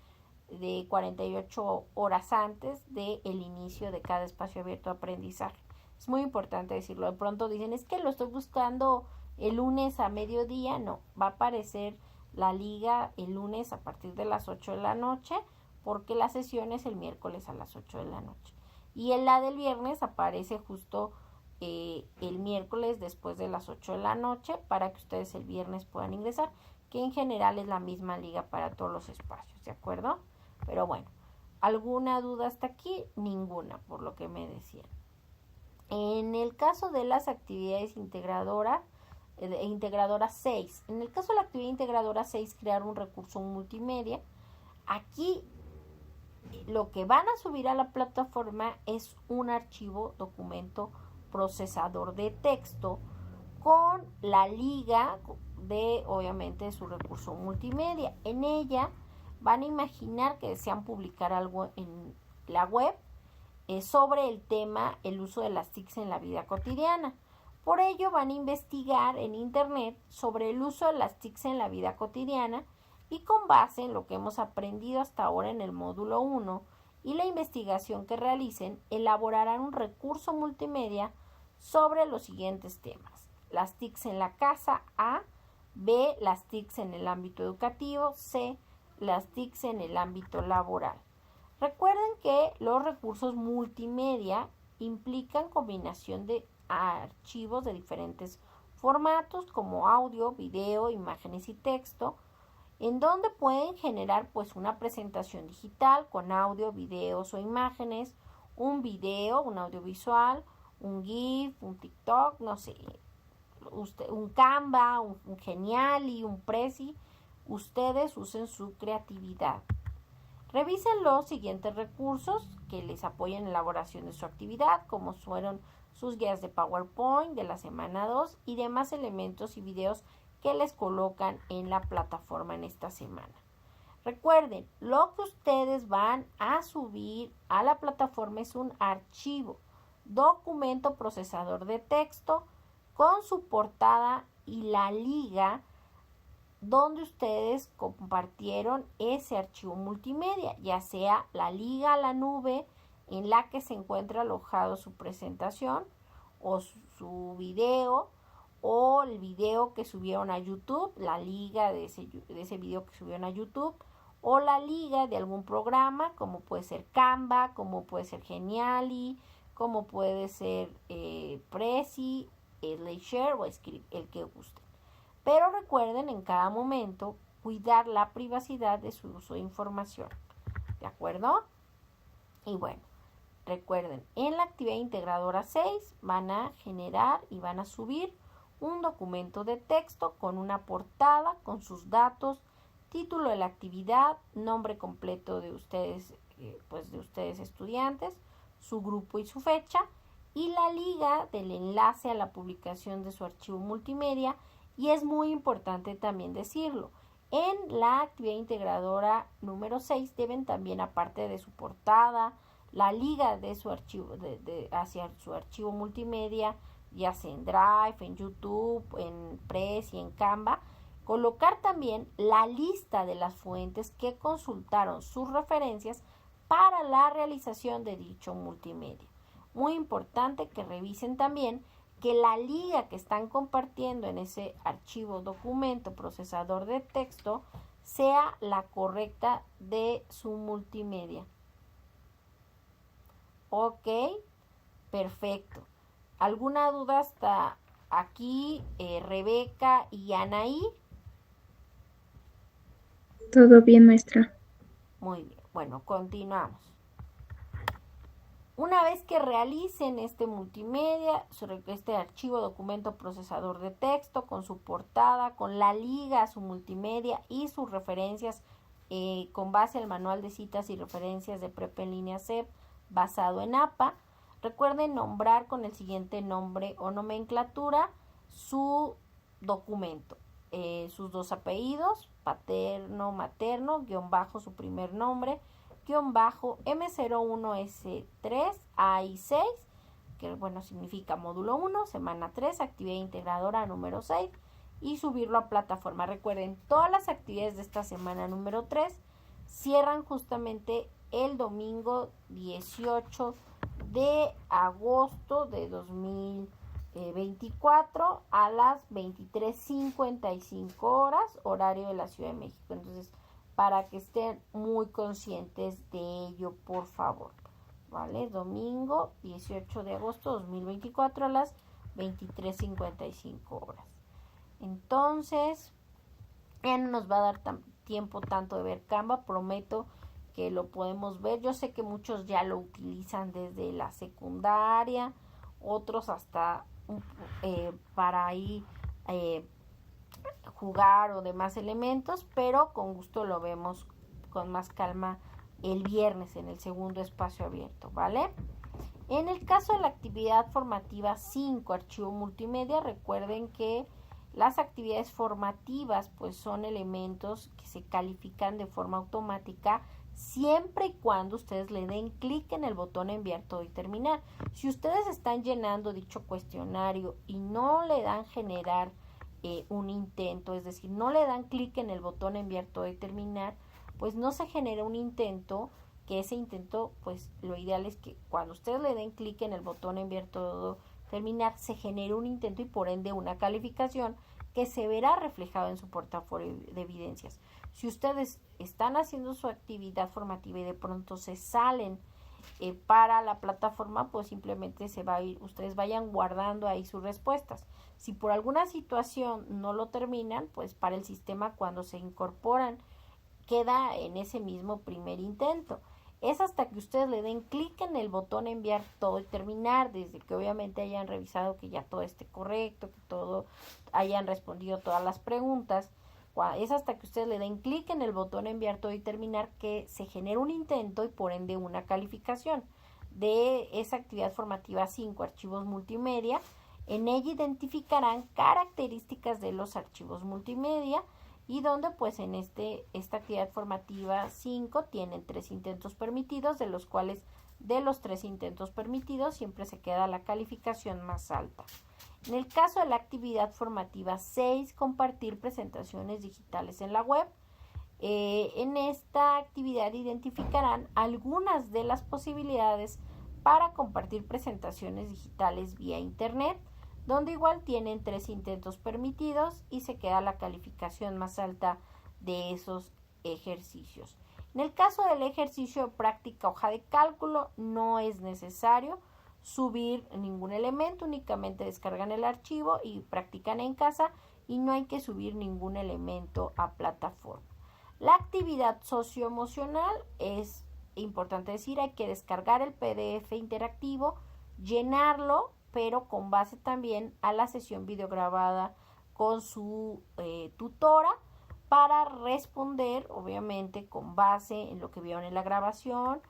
de 48 horas antes del inicio de cada espacio abierto de aprendizaje. Es muy importante decirlo. De pronto dicen, es que lo estoy buscando el lunes a mediodía. No, va a aparecer la liga el lunes a partir de las 8 de la noche, porque la sesión es el miércoles a las 8 de la noche. Y en la del viernes aparece justo el miércoles después de las 8 de la noche para que ustedes el viernes puedan ingresar, que en general es la misma liga para todos los espacios, ¿de acuerdo? Pero bueno, ¿alguna duda hasta aquí? Ninguna, por lo que me decían. En el caso de las actividades integradoras 6, en el caso de la actividad integradora 6, crear un recurso multimedia, aquí lo que van a subir a la plataforma es un archivo documento procesador de texto con la liga de, obviamente, su recurso multimedia. En ella van a imaginar que desean publicar algo en la web sobre el tema el uso de las TICs en la vida cotidiana. Por ello van a investigar en internet sobre el uso de las TICs en la vida cotidiana y con base en lo que hemos aprendido hasta ahora en el módulo 1 y la investigación que realicen, elaborarán un recurso multimedia sobre los siguientes temas: las TICs en la casa, A; B, las TICs en el ámbito educativo; C, las TICs en el ámbito laboral. Recuerden que los recursos multimedia implican combinación de archivos de diferentes formatos como audio, video, imágenes y texto, en donde pueden generar pues una presentación digital con audio, videos o imágenes, un video, un audiovisual, un GIF, un TikTok, no sé, un Canva, un Geniali, un Prezi. Ustedes usen su creatividad. Revisen los siguientes recursos que les apoyen en la elaboración de su actividad, como fueron sus guías de PowerPoint de la semana 2 y demás elementos y videos que les colocan en la plataforma en esta semana. Recuerden, lo que ustedes van a subir a la plataforma es un archivo, documento procesador de texto con su portada y la liga donde ustedes compartieron ese archivo multimedia, ya sea la liga a la nube en la que se encuentra alojado su presentación o su video, o el video que subieron a YouTube, la liga de ese video que subieron a YouTube, o la liga de algún programa como puede ser Canva, como puede ser Geniali, como puede ser Prezi, SlideShare o Script, el que guste. Pero recuerden en cada momento cuidar la privacidad de su uso de información, ¿de acuerdo? Y bueno, recuerden, en la actividad integradora 6 van a generar y van a subir un documento de texto con una portada, con sus datos, título de la actividad, nombre completo de ustedes, de ustedes estudiantes, su grupo y su fecha, y la liga del enlace a la publicación de su archivo multimedia. Y es muy importante también decirlo, en la actividad integradora número 6 deben también, aparte de su portada, la liga de su archivo hacia su archivo multimedia, ya sea en Drive, en YouTube, en Prezi y en Canva, colocar también la lista de las fuentes que consultaron sus referencias para la realización de dicho multimedia. Muy importante que revisen también que la liga que están compartiendo en ese archivo documento procesador de texto sea la correcta de su multimedia. Ok, perfecto. ¿Alguna duda hasta aquí, Rebeca y Anaí? Todo bien, maestra. Muy bien, bueno, continuamos. Una vez que realicen este multimedia, este archivo documento procesador de texto con su portada, con la liga a su multimedia y sus referencias con base al manual de citas y referencias de Prepa en línea CEP basado en APA, recuerden nombrar con el siguiente nombre o nomenclatura su documento. Sus dos apellidos, paterno, materno, guión bajo su primer nombre, guión bajo M01S3A6, que bueno, significa módulo 1, semana 3, actividad integradora número 6, y subirlo a plataforma. Recuerden, todas las actividades de esta semana número 3 cierran justamente el domingo 18 de agosto de 2024 a las 23:55 horas, horario de la Ciudad de México. Entonces, para que estén muy conscientes de ello, por favor. ¿vale? Domingo 18 de agosto 2024 a las 23:55 horas. Entonces, ya no nos va a dar tiempo tanto de ver Canva, prometo que lo podemos ver. Yo sé que muchos ya lo utilizan desde la secundaria, otros hasta para ahí jugar o demás elementos, pero con gusto lo vemos con más calma el viernes en el segundo espacio abierto, ¿vale? En el caso de la actividad formativa 5, archivo multimedia, recuerden que las actividades formativas pues son elementos que se califican de forma automática siempre y cuando ustedes le den clic en el botón enviar todo y terminar. Si ustedes están llenando dicho cuestionario y no le dan generar un intento, es decir, no le dan clic en el botón enviar todo y terminar, pues no se genera un intento, que ese intento, pues lo ideal es que cuando ustedes le den clic en el botón enviar todo, terminar, se genere un intento y por ende una calificación que se verá reflejado en su portafolio de evidencias. Si ustedes están haciendo su actividad formativa y de pronto se salen para la plataforma, pues simplemente se va a ir, ustedes vayan guardando ahí sus respuestas. Si por alguna situación no lo terminan, pues para el sistema cuando se incorporan queda en ese mismo primer intento. Es hasta que ustedes le den clic en el botón enviar todo y terminar, desde que obviamente hayan revisado que ya todo esté correcto, que todo hayan respondido todas las preguntas. Es hasta que ustedes le den clic en el botón enviar todo y terminar que se genera un intento y por ende una calificación de esa actividad formativa 5, archivos multimedia. En ella identificarán características de los archivos multimedia y donde pues en esta actividad formativa 5 tienen 3 intentos permitidos, de los cuales de los 3 intentos permitidos siempre se queda la calificación más alta. En el caso de la actividad formativa 6, compartir presentaciones digitales en la web. En esta actividad identificarán algunas de las posibilidades para compartir presentaciones digitales vía internet, donde igual tienen 3 intentos permitidos y se queda la calificación más alta de esos ejercicios. En el caso del ejercicio práctica hoja de cálculo, no es necesario subir ningún elemento, únicamente descargan el archivo y practican en casa y no hay que subir ningún elemento a plataforma. La actividad socioemocional es importante decir, hay que descargar el PDF interactivo, llenarlo, pero con base también a la sesión videograbada con su tutora para responder, obviamente con base en lo que vieron en la grabación,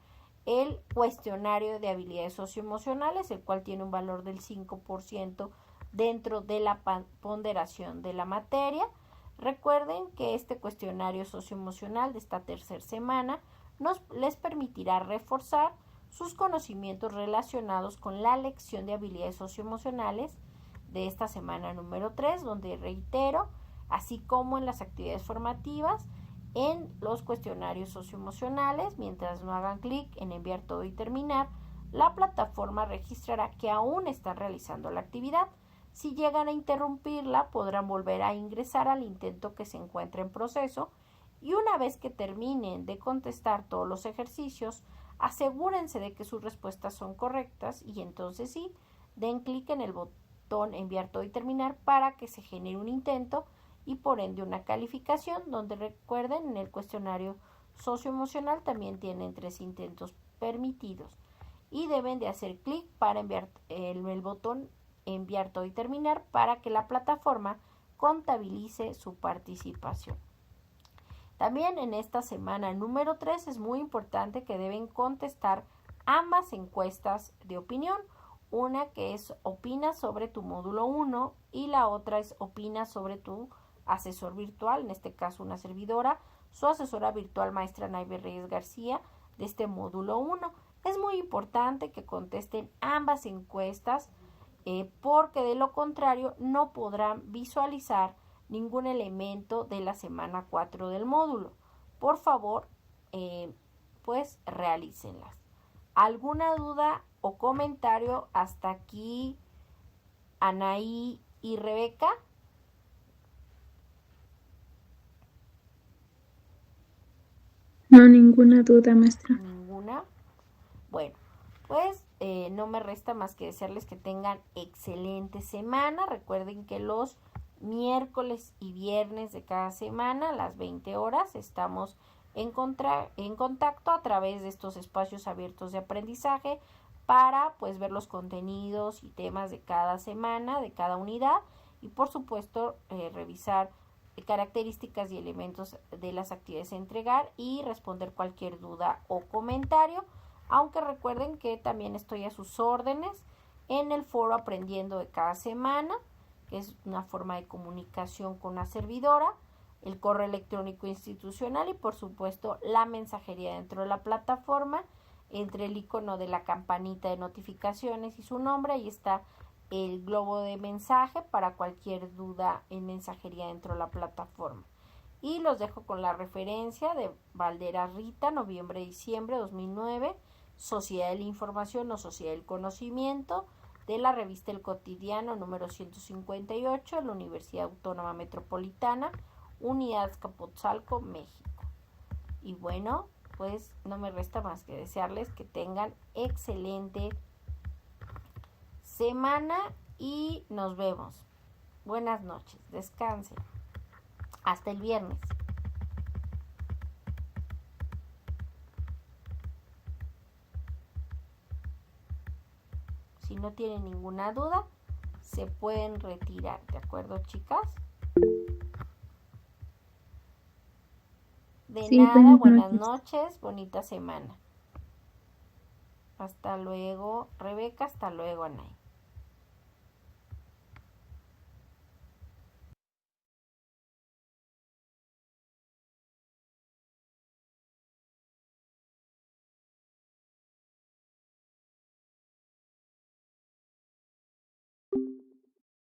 el cuestionario de habilidades socioemocionales, el cual tiene un valor del 5% dentro de la ponderación de la materia. Recuerden que este cuestionario socioemocional de esta tercera semana les permitirá reforzar sus conocimientos relacionados con la lección de habilidades socioemocionales de esta semana número 3, donde reitero, así como en las actividades formativas, en los cuestionarios socioemocionales, mientras no hagan clic en enviar todo y terminar, la plataforma registrará que aún están realizando la actividad. Si llegan a interrumpirla, podrán volver a ingresar al intento que se encuentra en proceso y una vez que terminen de contestar todos los ejercicios, asegúrense de que sus respuestas son correctas y entonces sí, den clic en el botón enviar todo y terminar para que se genere un intento y por ende una calificación, donde recuerden en el cuestionario socioemocional también tienen 3 intentos permitidos y deben de hacer clic para enviar el botón enviar todo y terminar para que la plataforma contabilice su participación. También en esta semana número 3 es muy importante que deben contestar ambas encuestas de opinión. Una que es opina sobre tu módulo 1 y la otra es opina sobre tu asesor virtual, en este caso una servidora, su asesora virtual maestra Naive Reyes García de este módulo 1. Es muy importante que contesten ambas encuestas porque de lo contrario no podrán visualizar ningún elemento de la semana 4 del módulo. Por favor, pues realícenlas. ¿Alguna duda o comentario hasta aquí, Anaí y Rebeca? No, ninguna duda, maestra. Ninguna. Bueno, pues no me resta más que desearles que tengan excelente semana. Recuerden que los miércoles y viernes de cada semana a las 20 horas estamos en contacto a través de estos espacios abiertos de aprendizaje para pues ver los contenidos y temas de cada semana, de cada unidad, y por supuesto revisar características y elementos de las actividades a entregar y responder cualquier duda o comentario, aunque recuerden que también estoy a sus órdenes en el foro Aprendiendo de cada semana, que es una forma de comunicación con una servidora, el correo electrónico institucional y por supuesto la mensajería dentro de la plataforma. Entre el icono de la campanita de notificaciones y su nombre, ahí está el globo de mensaje para cualquier duda en mensajería dentro de la plataforma. Y los dejo con la referencia de Valderas Rita, noviembre-diciembre 2009, Sociedad de la Información o Sociedad del Conocimiento, de la revista El Cotidiano número 158, de la Universidad Autónoma Metropolitana, Unidad Azcapotzalco, México. Y bueno, pues no me resta más que desearles que tengan excelente semana y nos vemos. Buenas noches, descansen. Hasta el viernes. Si no tienen ninguna duda, se pueden retirar, ¿de acuerdo, chicas? De Sí, nada, buenas buenas noches. noches, bonita semana. Hasta luego, Rebeca, hasta luego, Anay.